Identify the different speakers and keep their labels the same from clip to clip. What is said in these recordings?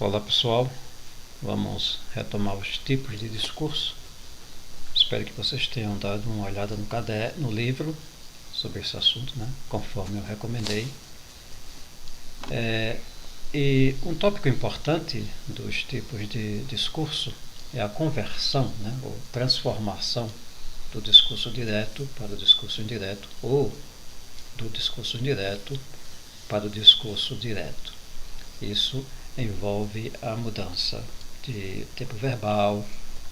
Speaker 1: Olá pessoal, vamos retomar os tipos de discurso. Espero que vocês tenham dado uma olhada no livro sobre esse assunto, conforme eu recomendei. E um tópico importante dos tipos de discurso é a conversão, ou transformação do discurso direto para o discurso indireto, ou do discurso indireto para o discurso direto. Isso envolve a mudança de tempo verbal,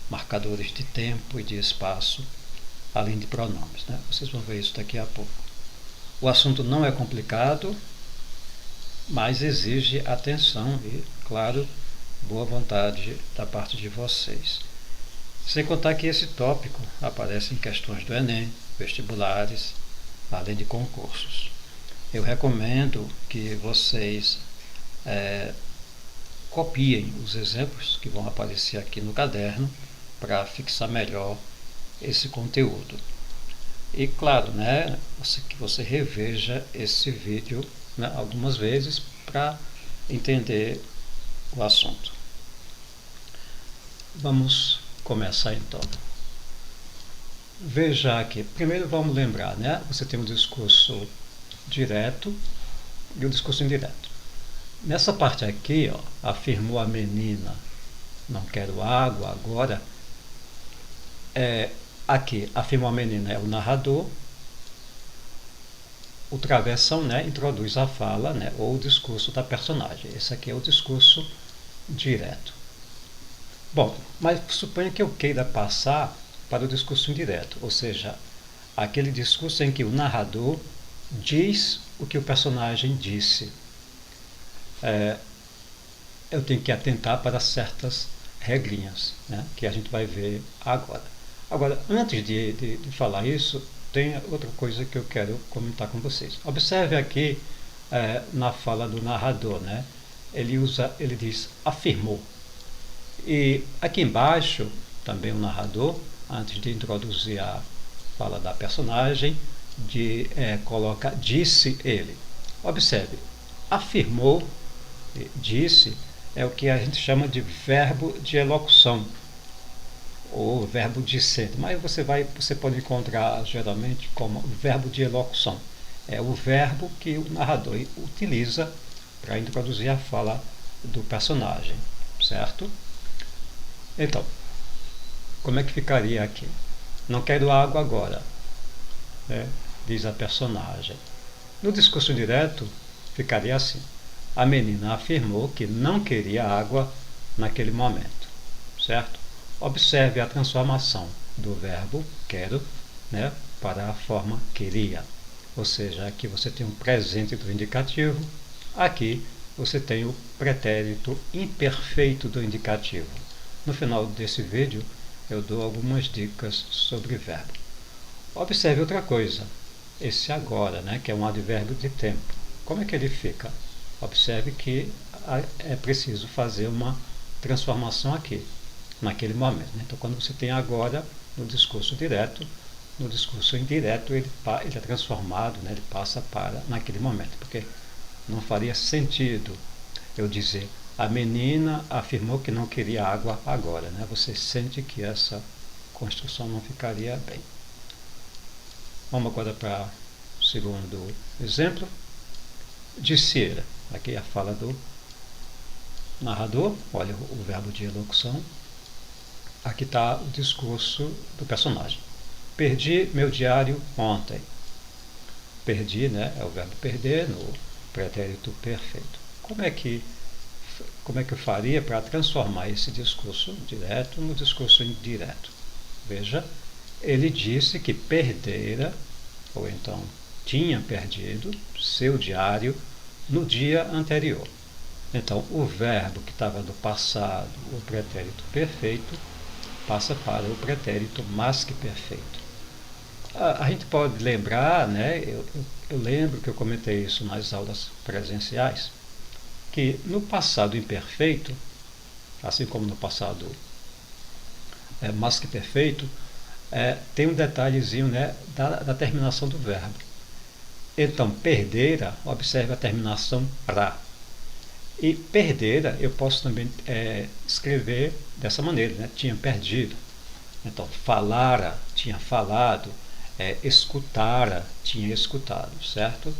Speaker 1: marcadores de tempo e de espaço, além de pronomes. Vocês vão ver isso daqui a pouco. O assunto não é complicado, mas exige atenção e, claro, boa vontade da parte de vocês. Sem contar que esse tópico aparece em questões do Enem, vestibulares, além de concursos. Eu recomendo que vocês copiem os exemplos que vão aparecer aqui no caderno para fixar melhor esse conteúdo. E claro, que você reveja esse vídeo algumas vezes para entender o assunto. Vamos começar então. Veja aqui, primeiro vamos lembrar, você tem um discurso direto e um discurso indireto. Nessa parte aqui, afirmou a menina, não quero água agora. Aqui, afirmou a menina é o narrador. O travessão, introduz a fala, ou o discurso da personagem. Esse aqui é o discurso direto. Bom, mas suponha que eu queira passar para o discurso indireto, ou seja, aquele discurso em que o narrador diz o que o personagem disse. Eu tenho que atentar para certas regrinhas, que a gente vai ver agora. Agora, antes de falar isso, tem outra coisa que eu quero comentar com vocês. Observe aqui na fala do narrador, ele diz afirmou. E aqui embaixo, também o narrador, antes de introduzir a fala da personagem, coloca disse ele. Observe, afirmou, disse, é o que a gente chama de verbo de elocução, ou verbo dicente, mas você pode encontrar geralmente como verbo de elocução. É o verbo que o narrador utiliza para introduzir a fala do personagem, certo? Então, como é que ficaria aqui? Não quero água agora, diz a personagem. No discurso direto, ficaria assim. A menina afirmou que não queria água naquele momento, certo? Observe a transformação do verbo quero, para a forma queria. Ou seja, aqui você tem um presente do indicativo, aqui você tem o pretérito imperfeito do indicativo. No final desse vídeo, eu dou algumas dicas sobre verbo. Observe outra coisa, esse agora, que é um advérbio de tempo. Como é que ele fica? Observe que é preciso fazer uma transformação aqui, naquele momento. Então, quando você tem agora no discurso direto, no discurso indireto ele é transformado, ele passa para naquele momento, porque não faria sentido eu dizer a menina afirmou que não queria água agora. Você sente que essa construção não ficaria bem. Vamos agora para o segundo exemplo. Disse ele. Aqui a fala do narrador, olha o verbo de elocução. Aqui está o discurso do personagem. Perdi meu diário ontem. Perdi, é o verbo perder no pretérito perfeito. Como é que eu faria para transformar esse discurso direto no discurso indireto? Veja, ele disse que perdera, ou então tinha perdido, seu diário no dia anterior. Então, o verbo que estava no passado, o pretérito perfeito, passa para o pretérito mais que perfeito. A gente pode lembrar, eu lembro que eu comentei isso nas aulas presenciais, que no passado imperfeito, assim como no passado mais que perfeito, tem um detalhezinho da terminação do verbo. Então, perdera, observe a terminação ra. E perdera eu posso também escrever dessa maneira, né? Tinha perdido. Então, falara, tinha falado, escutara, tinha escutado, certo?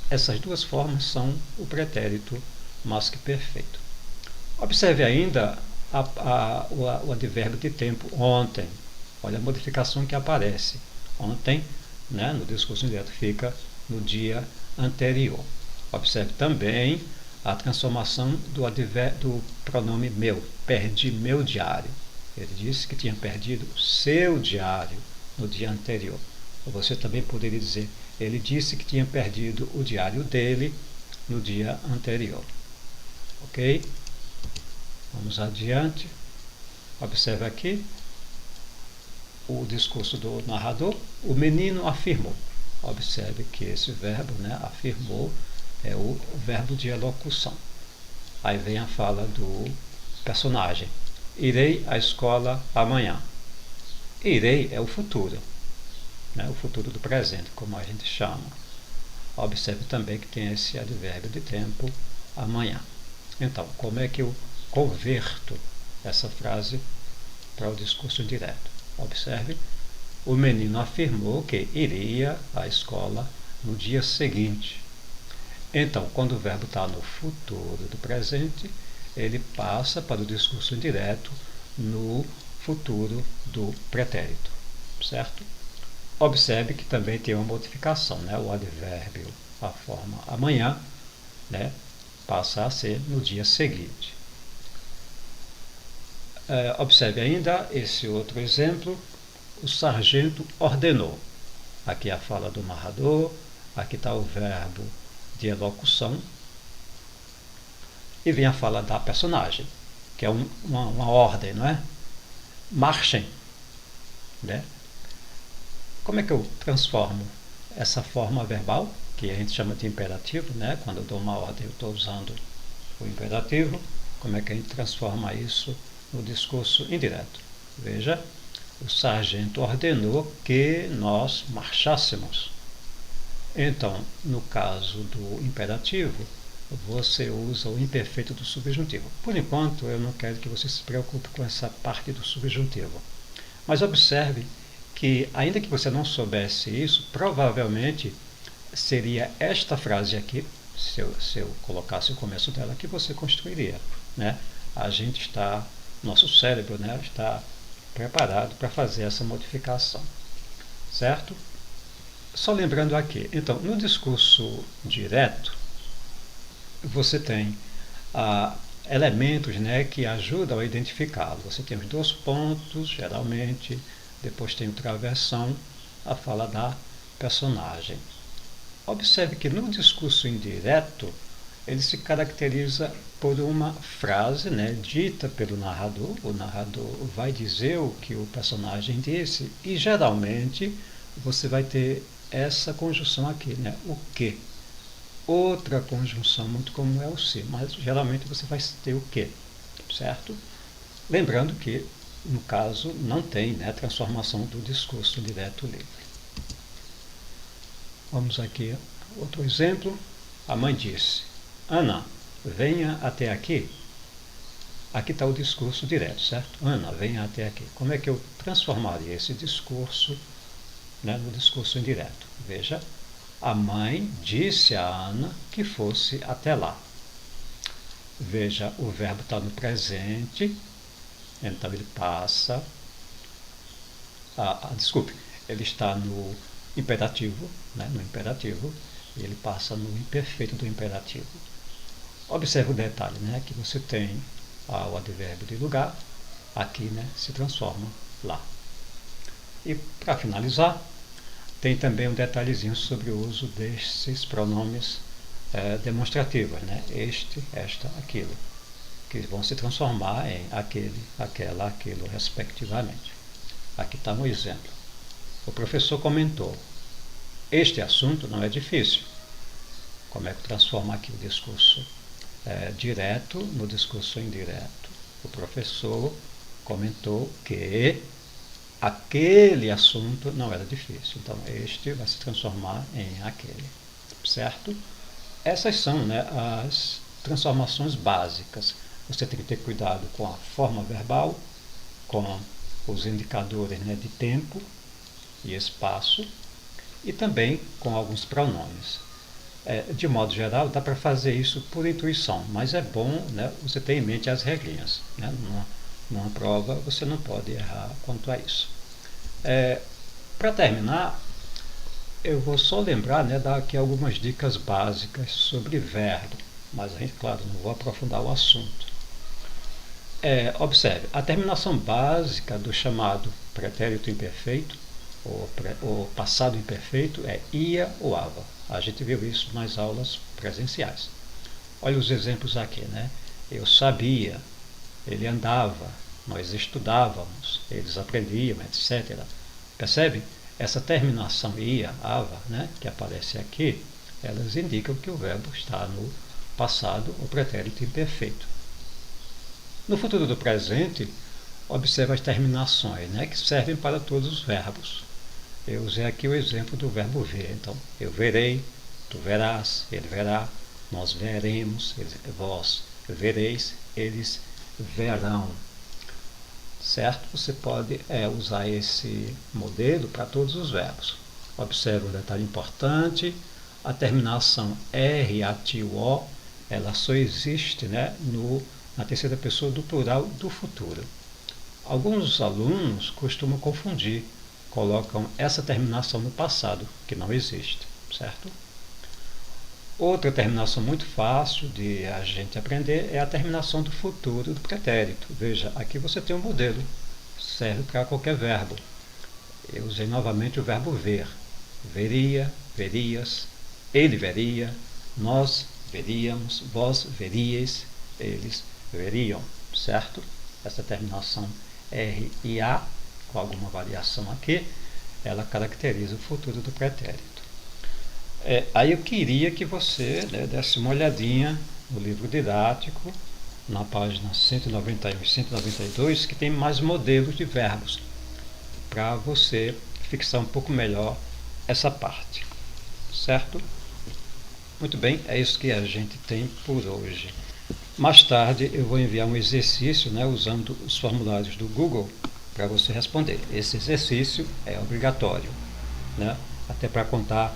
Speaker 1: Essas duas formas são o pretérito mais que perfeito. Observe ainda o advérbio de tempo, ontem. Olha a modificação que aparece. Ontem, né, no discurso indireto, fica no dia anterior. Observe também a transformação do pronome meu. Perdi meu diário. Ele disse que tinha perdido seu diário no dia anterior. Você também poderia dizer, ele disse que tinha perdido o diário dele no dia anterior. Ok? Vamos adiante. Observe aqui o discurso do narrador. O menino afirmou. Observe que esse verbo, né, afirmou, é o verbo de elocução. Aí vem a fala do personagem. Irei à escola amanhã. Irei é o futuro, né, o futuro do presente, como a gente chama. Observe também que tem esse advérbio de tempo, amanhã. Então, como é que eu converto essa frase para o discurso direto? Observe, o menino afirmou que iria à escola no dia seguinte. Então, quando o verbo está no futuro do presente, ele passa para o discurso indireto no futuro do pretérito, certo? Observe que também tem uma modificação, né? O advérbio, a forma amanhã, né, passa a ser no dia seguinte. Observe ainda esse outro exemplo, o sargento ordenou. Aqui a fala do narrador, aqui está o verbo de elocução, e vem a fala da personagem, que é uma ordem, não é? Marchem, né? Como é que eu transformo essa forma verbal, que a gente chama de imperativo, né? Quando eu dou uma ordem, eu estou usando o imperativo. Como é que a gente transforma isso no discurso indireto? Veja, o sargento ordenou que nós marchássemos. Então, no caso do imperativo, você usa o imperfeito do subjuntivo. Por enquanto, eu não quero que você se preocupe com essa parte do subjuntivo. Mas observe que, ainda que você não soubesse isso, provavelmente seria esta frase aqui, se eu colocasse o começo dela, que você construiria, né? A gente está, nosso cérebro, né, está preparado para fazer essa modificação, certo? Só lembrando aqui, então, no discurso direto, você tem elementos, né, que ajudam a identificá-lo. Você tem os dois pontos, geralmente, depois tem o travessão, a fala da personagem. Observe que no discurso indireto, ele se caracteriza por uma frase, né, dita pelo narrador. O narrador vai dizer o que o personagem disse e, geralmente, você vai ter essa conjunção aqui, né, o que. Outra conjunção muito comum é o se, mas geralmente você vai ter o que, certo? Lembrando que, no caso, não tem, né, transformação do discurso direto livre. Vamos aqui, outro exemplo. A mãe disse, Ana, venha até aqui. Aqui está o discurso direto, certo? Ana, venha até aqui. Como é que eu transformaria esse discurso, né, no discurso indireto? Veja, a mãe disse a Ana que fosse até lá. Veja, o verbo está no presente, então ele passa... desculpe, ele está no imperativo, né, no imperativo, e ele passa no imperfeito do imperativo. Observe o detalhe, né, que você tem o advérbio de lugar, aqui, né, se transforma lá. E para finalizar, tem também um detalhezinho sobre o uso desses pronomes demonstrativos, né, este, esta, aquilo, que vão se transformar em aquele, aquela, aquilo, respectivamente. Aqui está um exemplo. O professor comentou, este assunto não é difícil. Como é que transforma aqui o discurso direto no discurso indireto? O professor comentou que aquele assunto não era difícil. Então, este vai se transformar em aquele, certo? Essas são, né, as transformações básicas. Você tem que ter cuidado com a forma verbal, com os indicadores, né, de tempo e espaço, e também com alguns pronomes. De modo geral, dá para fazer isso por intuição, mas é bom, né, você ter em mente as regrinhas. Né? Numa prova você não pode errar quanto a isso. Para terminar, eu vou só lembrar, né, dar aqui algumas dicas básicas sobre verbo, mas a gente, claro, não vou aprofundar o assunto. Observe, a terminação básica do chamado pretérito imperfeito, ou passado imperfeito, é ia ou ava. A gente viu isso nas aulas presenciais. Olha os exemplos aqui, né? Eu sabia, ele andava, nós estudávamos, eles aprendiam, etc. Percebe? Essa terminação ia, ava, né, que aparece aqui, elas indicam que o verbo está no passado ou pretérito imperfeito. No futuro do presente, observe as terminações, né, que servem para todos os verbos. Eu usei aqui o exemplo do verbo ver. Então, eu verei, tu verás, ele verá, nós veremos, vós vereis, eles verão. Certo? Você pode usar esse modelo para todos os verbos. Observe um detalhe importante: a terminação RATO, ela só existe, né, na terceira pessoa do plural do futuro. Alguns alunos costumam confundir, colocam essa terminação no passado, que não existe, certo? Outra terminação muito fácil de a gente aprender é a terminação do futuro do pretérito. Veja, aqui você tem um modelo, serve para qualquer verbo. Eu usei novamente o verbo ver. Veria, verias, ele veria, nós veríamos, vós veríeis, eles veriam, certo? Essa terminação R e A, com alguma variação aqui, ela caracteriza o futuro do pretérito. Aí eu queria que você, né, desse uma olhadinha no livro didático, na página 191 e 192, que tem mais modelos de verbos, para você fixar um pouco melhor essa parte, certo? Muito bem, é isso que a gente tem por hoje. Mais tarde eu vou enviar um exercício, né, usando os formulários do Google para você responder. Esse exercício é obrigatório, né, até para contar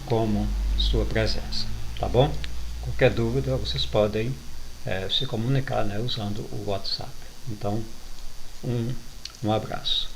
Speaker 1: como sua presença, tá bom? Qualquer dúvida vocês podem se comunicar, né, usando o WhatsApp. Então, um abraço.